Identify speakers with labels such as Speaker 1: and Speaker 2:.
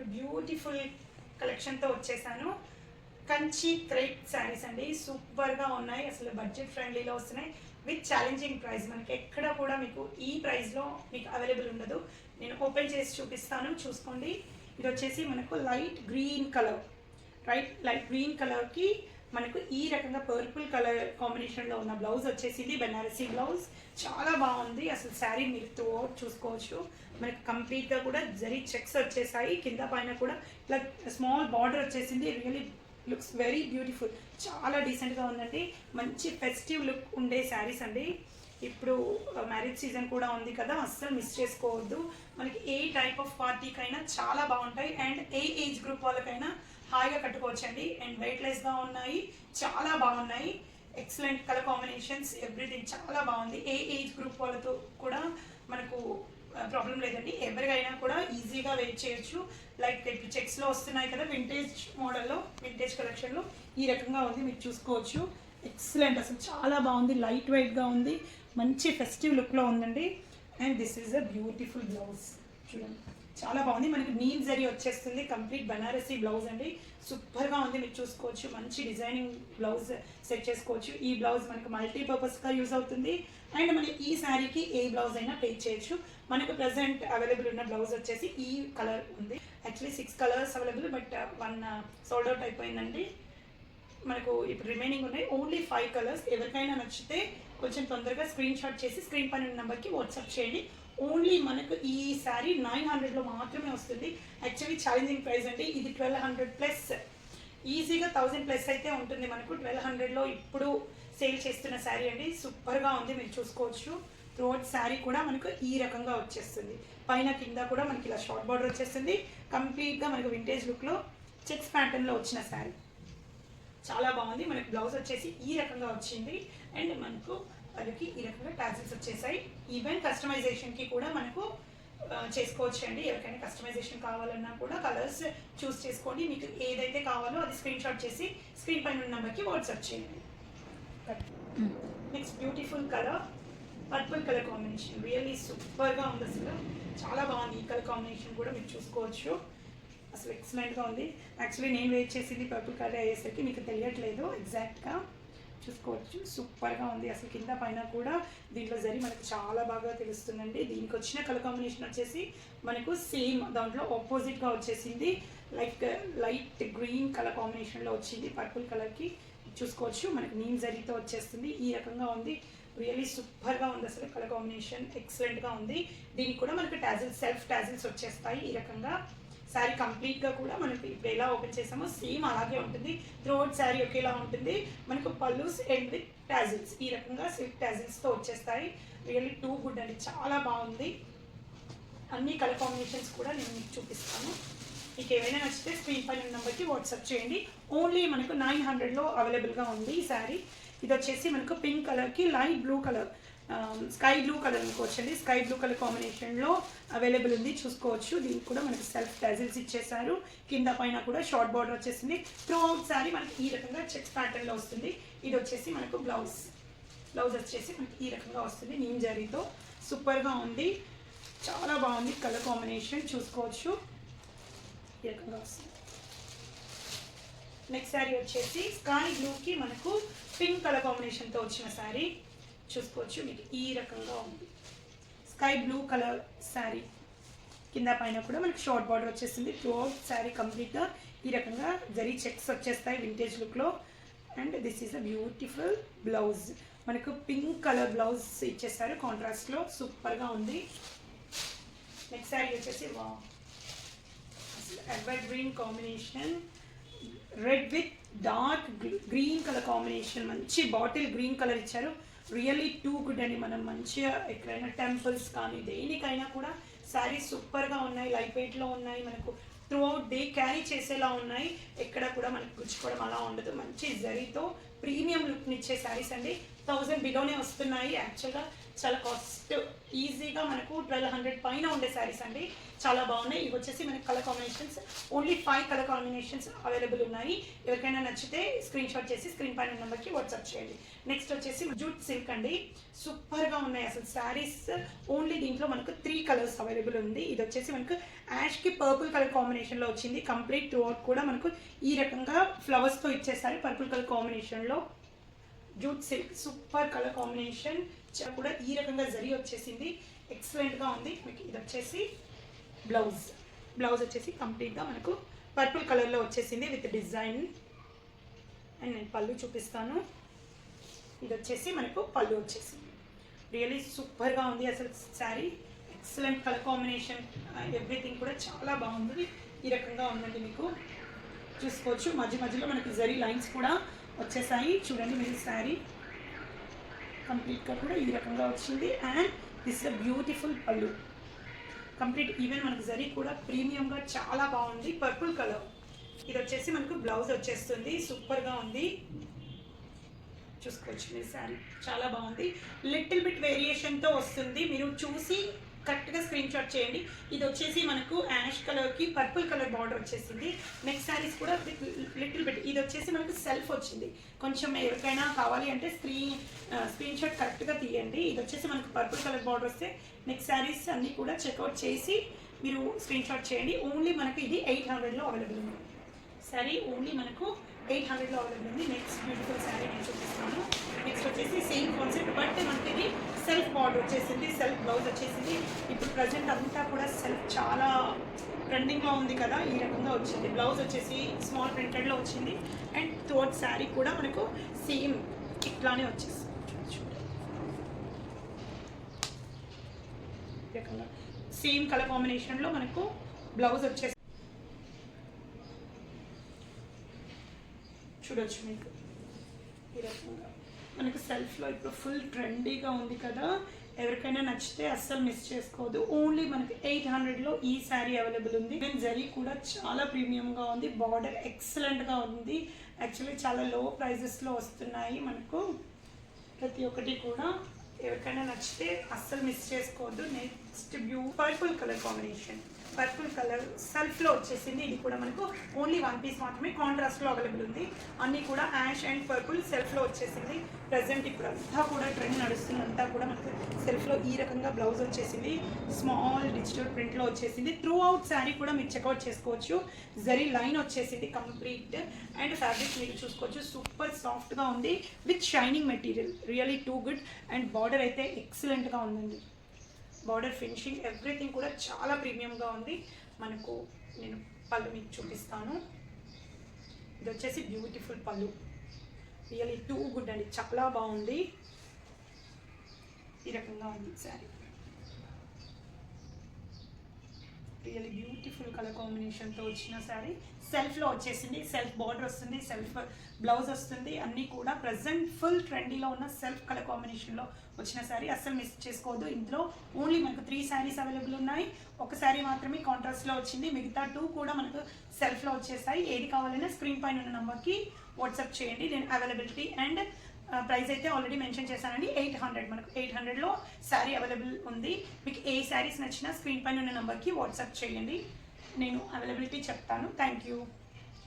Speaker 1: ఇప్పుడు బ్యూటిఫుల్ కలెక్షన్తో వచ్చేసాను. కంచి థ్రెడ్ శారీస్ అండి, సూపర్గా ఉన్నాయి. అసలు బడ్జెట్ ఫ్రెండ్లీలో వస్తున్నాయి విత్ ఛాలెంజింగ్ ప్రైస్. మనకి ఎక్కడ కూడా మీకు ఈ ప్రైస్లో మీకు అవైలబుల్ ఉండదు. నేను ఓపెన్ చేసి చూపిస్తాను, చూసుకోండి. ఇది వచ్చేసి మనకు light green colour, light green కలర్కి మనకు ఈ రకంగా పర్పుల్ కలర్ కాంబినేషన్లో ఉన్న బ్లౌజ్ వచ్చేసింది. బెనారసీ బ్లౌజ్ చాలా బాగుంది. అసలు శారీ మీరు త్రూ అవుట్ చూసుకోవచ్చు. మనకి కంప్లీట్గా కూడా జరీ చెక్స్ వచ్చేసాయి. కింద పైన కూడా ఇలా స్మాల్ బార్డర్ వచ్చేసింది. Really looks very beautiful. చాలా డీసెంట్గా ఉందండి. మంచి ఫెస్టివ్ లుక్ ఉండే శారీస్ అండి. ఇప్పుడు మ్యారేజ్ సీజన్ కూడా ఉంది కదా, అస్సలు మిస్ చేసుకోవద్దు. మనకి ఏ టైప్ ఆఫ్ పార్టీకైనా చాలా బాగుంటాయి అండ్ ఏ ఏజ్ గ్రూప్ వాళ్ళకైనా హాయిగా కట్టుకోవచ్చండి. అండ్ వెయిట్లెస్గా ఉన్నాయి, చాలా బాగున్నాయి. ఎక్సలెంట్ కలర్ కాంబినేషన్స్, ఎవ్రీథింగ్ చాలా బాగుంది. ఏ ఏజ్ గ్రూప్ వాళ్ళతో కూడా మనకు ప్రాబ్లం లేదండి. ఎవరికైనా కూడా ఈజీగా వెయిట్ చేయొచ్చు. లైక్ ఇప్పుడు చెక్స్లో వస్తున్నాయి కదా, వింటేజ్ మోడల్లో, వింటేజ్ కలెక్షన్లో ఈ రకంగా ఉంది, మీరు చూసుకోవచ్చు. ఎక్సలెంట్, అసలు చాలా బాగుంది. లైట్ వెయిట్గా ఉంది, మంచి ఫెస్టివ్ లుక్లో ఉందండి. And this is a beautiful blouse. చూడండి, చాలా బాగుంది. మనకి నీమ్ జరీ వచ్చేస్తుంది. కంప్లీట్ బనారసీ బ్లౌజ్ అండి, సూపర్గా ఉంది. మీరు చూసుకోవచ్చు, మంచి డిజైనింగ్ బ్లౌజ్ సెట్ చేసుకోవచ్చు. ఈ బ్లౌజ్ మనకు మల్టీపర్పస్గా యూజ్ అవుతుంది. అండ్ మనకి ఈ శారీకి ఏ బ్లౌజ్ అయినా పే చేయొచ్చు. మనకు ప్రజెంట్ అవైలబుల్ ఉన్న బ్లౌజ్ వచ్చేసి ఈ కలర్ ఉంది. Actually 6 colours available, but 1 sold out అయిపోయిందండి. మనకు ఇప్పుడు రిమైనింగ్ ఉన్నాయి ఓన్లీ 5 కలర్స్. ఎవరికైనా నచ్చితే కొంచెం తొందరగా స్క్రీన్ షాట్ చేసి స్క్రీన్ పైన నెంబర్కి వాట్సాప్ చేయండి. ఓన్లీ మనకు ఈ శారీ 900లో మాత్రమే వస్తుంది. యాక్చువల్లీ ఛాలెంజింగ్ ప్రైస్ అండి. ఇది 1200 ప్లస్, ఈజీగా 1000 ప్లస్ అయితే ఉంటుంది మనకు. 1200లో ఇప్పుడు సేల్ చేస్తున్న శారీ అండి, సూపర్గా ఉంది. మీరు చూసుకోవచ్చు. త్రోట్ శారీ కూడా మనకు ఈ రకంగా వచ్చేస్తుంది. పైన కింద కూడా మనకి ఇలా షార్ట్ బార్డర్ వచ్చేస్తుంది. కంప్లీట్గా మనకు వింటేజ్ లుక్లో చెక్స్ ప్యాటర్న్లో వచ్చిన శారీ చాలా బాగుంది. మనకు బ్లౌజ్ వచ్చేసి ఈ రకంగా వచ్చింది. అండ్ మనకు వాళ్ళకి ఈ రకంగా టాజిల్స్ వచ్చేసాయి. ఈవెన్ కస్టమైజేషన్కి కూడా మనకు చేసుకోవచ్చు అండి. ఎవరికైనా కస్టమైజేషన్ కావాలన్నా కూడా కలర్స్ చూస్ చేసుకోండి. మీకు ఏదైతే కావాలో అది స్క్రీన్ షాట్ చేసి స్క్రీన్ పైన ఉన్న నెంబర్కి వాట్సాప్ చేయండి. Next beautiful colour, purple colour combination, really సూపర్గా ఉంది. అసలు చాలా బాగుంది. ఈ కలర్ కాంబినేషన్ కూడా మీరు చూసుకోవచ్చు. అసలు ఎక్సలెంట్గా ఉంది. యాక్చువల్లీ నేను వెయిట్ చేసింది పర్పుల్ కలర్ అయ్యేసరికి మీకు తెలియట్లేదు ఎగ్జాక్ట్గా, చూసుకోవచ్చు. సూపర్గా ఉంది. అసలు కింద పైన కూడా దీంట్లో జరి మనకు చాలా బాగా తెలుస్తుందండి. దీనికి వచ్చిన కలర్ కాంబినేషన్ వచ్చేసి మనకు సేమ్ దాంట్లో ఆపోజిట్గా వచ్చేసింది. లైక్ లైట్ గ్రీన్ కలర్ కాంబినేషన్లో వచ్చింది పర్పుల్ కలర్కి, చూసుకోవచ్చు. మనకు నీమ్ జరీతో వచ్చేస్తుంది. ఈ రకంగా ఉంది. రియల్లీ సూపర్గా ఉంది. అసలు కలర్ కాంబినేషన్ ఎక్సలెంట్గా ఉంది. దీనికి కూడా మనకు టాజిల్స్, సెల్ఫ్ టాజిల్స్ వచ్చేస్తాయి. ఈ రకంగా శారీ కంప్లీట్గా కూడా మనకి ఇప్పుడు ఎలా ఓపెన్ చేసామో సేమ్ అలాగే ఉంటుంది. త్రోట్ శారీ ఒకేలా ఉంటుంది. మనకు పల్లూస్ అండ్ విత్ టాజిల్స్ ఈ రకంగా సిల్క్ టాజిల్స్తో వచ్చేస్తాయి. రియల్లీ టూ గుడ్ అండి, చాలా బాగుంది. అన్ని కలర్ కాంబినేషన్స్ కూడా నేను మీకు చూపిస్తాను. మీకు ఏమైనా నచ్చితే స్క్రీన్ పైన నెంబర్కి వాట్సాప్ చేయండి. ఓన్లీ మనకు 900లో అవైలబుల్గా ఉంది ఈ శారీ. ఇది వచ్చేసి మనకు పింక్ కలర్కి light blue colour, sky blue colour అనుకోవచ్చండి. స్కై బ్లూ కలర్ కాంబినేషన్లో అవైలబుల్ ఉంది, చూసుకోవచ్చు. దీనికి కూడా మనకి సెల్ఫ్ టాజిల్స్ ఇచ్చేసారు. కింద పైన కూడా షార్ట్ బార్డర్ వచ్చేసింది. త్రూఅవుట్ శారీ మనకి ఈ రకంగా చెక్స్ ప్యాటర్న్లో వస్తుంది. ఇది వచ్చేసి మనకు బ్లౌజ్ వచ్చేసి మనకి ఈ రకంగా వస్తుంది. నీమ్ జరీతో సూపర్గా ఉంది, చాలా బాగుంది. కలర్ కాంబినేషన్ చూసుకోవచ్చు, ఈ రకంగా వస్తుంది. నెక్స్ట్ శారీ వచ్చేసి స్కై బ్లూకి మనకు పింక్ కలర్ కాంబినేషన్తో వచ్చిన శారీ, చూసుకోవచ్చు. మీకు ఈ రకంగా ఉంది. స్కై బ్లూ కలర్ శారీ, కింద పైన కూడా మనకి షార్ట్ బార్డర్ వచ్చేసింది. త్రూఅవుట్ శారీ కంప్లీట్గా ఈ రకంగా జరీ చెక్స్ వచ్చేస్తాయి వింటేజ్ లుక్లో. And this is a beautiful blouse. మనకు పింక్ కలర్ బ్లౌజ్ ఇచ్చేసారు కాంట్రాస్ట్లో, సూపర్గా ఉంది. నెక్స్ట్ శారీ వచ్చేసి ever green combination, red with dark green colour combination, మంచి బాటిల్ గ్రీన్ కలర్ ఇచ్చారు. రియల్లీ టూ గుడ్ అండి. మనం మంచిగా ఎక్కడైనా టెంపుల్స్ కానీ దేనికైనా కూడా శారీస్ సూపర్గా ఉన్నాయి. లైట్ వెయిట్లో ఉన్నాయి. మనకు త్రూఅవుట్ డే క్యారీ చేసేలా ఉన్నాయి. ఎక్కడ కూడా మనకు గుచ్చుకోవడం అలా ఉండదు. మంచి జరీతో ప్రీమియం లుక్ని ఇచ్చే శారీస్ అండి. 1000 బిలోనే వస్తున్నాయి. యాక్చువల్గా చాలా కాస్ట్ ఈజీగా మనకు 1200 పైన ఉండే శారీస్ అండి, చాలా బాగున్నాయి. ఇవి వచ్చేసి మనకి colour combinations only 5 colour combinations available ఉన్నాయి. ఎవరికైనా నచ్చితే స్క్రీన్ షాట్ చేసి స్క్రీన్ పైన నెంబర్కి వాట్సాప్ చేయండి. నెక్స్ట్ వచ్చేసి జూట్ సిల్క్ అండి, సూపర్గా ఉన్నాయి అసలు శారీస్. ఓన్లీ దీంట్లో మనకు 3 కలర్స్ అవైలబుల్ ఉంది. ఇది వచ్చేసి మనకు యాష్కి పర్పుల్ కలర్ కాంబినేషన్లో వచ్చింది. కంప్లీట్ త్రూ అవుట్ కూడా మనకు ఈ రకంగా ఫ్లవర్స్తో ఇచ్చేసారు పర్పుల్ కలర్ కాంబినేషన్లో. Jute silk super colour combination కూడా ఈ రకంగా జరీ వచ్చేసింది, ఎక్సలెంట్గా ఉంది. మీకు ఇది వచ్చేసి బ్లౌజ్ వచ్చేసి కంప్లీట్గా మనకు పర్పుల్ కలర్లో వచ్చేసింది విత్ డిజైన్. అండ్ నేను పళ్ళు చూపిస్తాను. ఇది వచ్చేసి మనకు పళ్ళు వచ్చేసింది. రియలీ సూపర్గా ఉంది అసలు sari, excellent colour combination, everything కూడా చాలా బాగుంది. ఈ రకంగా ఉందండి, మీకు చూసుకోవచ్చు. మధ్యలో మనకి జరీ లైన్స్ కూడా వచ్చేసాయి. చూడండి మీరు శారీ కంప్లీట్గా కూడా ఈ రకంగా వచ్చింది. And this is a beautiful పళ్ళు, కంప్లీట్ ఈవెన్ మనకు జరీ కూడా ప్రీమియంగా చాలా బాగుంది, పర్పుల్ కలర్. ఇది వచ్చేసి మనకు బ్లౌజ్ వచ్చేస్తుంది, సూపర్గా ఉంది. చూసుకోవచ్చు మీరు శారీ చాలా బాగుంది. లిటిల్ బిట్ వేరియేషన్తో వస్తుంది, మీరు చూసి కరెక్ట్గా స్క్రీన్ షాట్ చేయండి. ఇది వచ్చేసి మనకు యాష్ కలర్కి పర్పుల్ కలర్ బార్డర్ వచ్చేసింది. నెక్స్ట్ శారీస్ కూడా లిటిల్ బిట్. ఇది వచ్చేసి మనకు సెల్ఫ్ వచ్చింది. కొంచెం ఎవరికైనా కావాలి అంటే స్క్రీన్ షాట్ కరెక్ట్గా తీయండి. ఇది వచ్చేసి మనకు పర్పుల్ కలర్ బార్డర్ వస్తే నెక్స్ట్ శారీస్ అన్నీ కూడా చెక్అవుట్ చేసి మీరు స్క్రీన్ షాట్ చేయండి. ఓన్లీ మనకు ఇది 800లో అవైలబుల్ ఉంది. శారీ ఓన్లీ మనకు 800లో అవైలబుల్ ఉంది. నెక్స్ట్ బ్యూటిఫుల్ శారీ నేను చూపిస్తాను. నెక్స్ట్ వచ్చేసి సేమ్ కాన్సెప్ట్, బట్ మనకి ఇది సెల్ఫ్ బార్డర్ వచ్చేసింది, సెల్ఫ్ బ్లౌజ్ వచ్చేసింది. ఇప్పుడు ప్రజెంట్ అంతా కూడా సెల్ఫ్ చాలా ట్రెండింగ్లో ఉంది కదా, ఈ రకంగా వచ్చింది. బ్లౌజ్ వచ్చేసి స్మాల్ ప్రింటెడ్లో వచ్చింది. అండ్ థ్రోట్ శారీ కూడా మనకు సేమ్ ఇట్లానే వచ్చేసింది. సేమ్ కలర్ కాంబినేషన్లో మనకు బ్లౌజ్ వచ్చేసి చూడొచ్చు మీకు ఈ రకంగా. మనకు సెల్ఫ్లో ఇప్పుడు ఫుల్ ట్రెండీగా ఉంది కదా, ఎవరికైనా నచ్చితే అస్సలు మిస్ చేసుకోవద్దు. ఓన్లీ మనకి 800లో ఈ శారీ అవైలబుల్ ఉంది. ఈవెన్ జరీ కూడా చాలా ప్రీమియంగా ఉంది, బార్డర్ ఎక్సలెంట్గా ఉంది. యాక్చువల్లీ చాలా లో ప్రైజెస్లో వస్తున్నాయి మనకు ప్రతి ఒక్కటి కూడా. ఎవరికైనా నచ్చితే అస్సలు మిస్ చేసుకోవద్దు. Next purple colour combination, purple colour సెల్ఫ్లో వచ్చేసింది. ఇది కూడా మనకు ఓన్లీ 1 పీస్ మాత్రమే కాంట్రాస్ట్లో అవైలబుల్ ఉంది. అన్నీ కూడా యాష్ అండ్ పర్పుల్ సెల్ఫ్లో వచ్చేసింది. ప్రజెంట్ ఇప్పుడు అంతా కూడా ట్రెండ్ నడుస్తుందంతా కూడా మనకు సెల్ఫ్లో ఈ రకంగా బ్లౌజ్ వచ్చేసింది, స్మాల్ డిజిటల్ ప్రింట్లో వచ్చేసింది. త్రూ అవుట్ శారీ కూడా మీరు చెక్అవుట్ చేసుకోవచ్చు. జరీ లైన్ వచ్చేసింది కంప్లీట్. అండ్ ఫ్యాబ్రిక్ మీరు చూసుకోవచ్చు, సూపర్ సాఫ్ట్గా ఉంది with shining material, really too good. And border అయితే ఎక్సలెంట్గా ఉందండి, బార్డర్ ఫినిషింగ్ ఎవ్రీథింగ్ కూడా చాలా ప్రీమియంగా ఉంది. మనకు నేను పళ్ళు మీకు చూపిస్తాను. ఇది వచ్చేసి బ్యూటిఫుల్ పళ్ళు, రియలీ టూ గుడ్ అండి, చాలా బాగుంది. ఈ రకంగా ఉంది శారీ, రియలీ బ్యూటిఫుల్ కలర్ కాంబినేషన్తో వచ్చిన శారీ. సెల్ఫ్లో వచ్చేసింది, సెల్ఫ్ బార్డర్ వస్తుంది, సెల్ఫ్ బ్లౌజ్ వస్తుంది. అన్నీ కూడా ప్రజెంట్ ఫుల్ ట్రెండీలో ఉన్న సెల్ఫ్ కలర్ కాంబినేషన్లో వచ్చిన శారీ, అస్సలు మిస్ చేసుకోవద్దు. ఇందులో ఓన్లీ మనకు 3 శారీస్ అవైలబుల్ ఉన్నాయి. ఒక శారీ మాత్రమే కాంట్రాస్ట్లో వచ్చింది, మిగతా 2 కూడా మనకు సెల్ఫ్లో వచ్చేసాయి. ఏది కావాలన్నా స్క్రీన్ పైన ఉన్న నెంబర్కి వాట్సాప్ చేయండి. నేను అవైలబిలిటీ అండ్ ప్రైస్ అయితే ఆల్రెడీ మెన్షన్ చేశానండి. 800, మనకు 800లో శారీ అవైలబుల్ ఉంది. మీకు ఏ శారీస్ నచ్చినా స్క్రీన్ పైన ఉన్న నెంబర్కి వాట్సాప్ చేయండి, నేను అవైలబిలిటీ చెప్తాను. Thank you.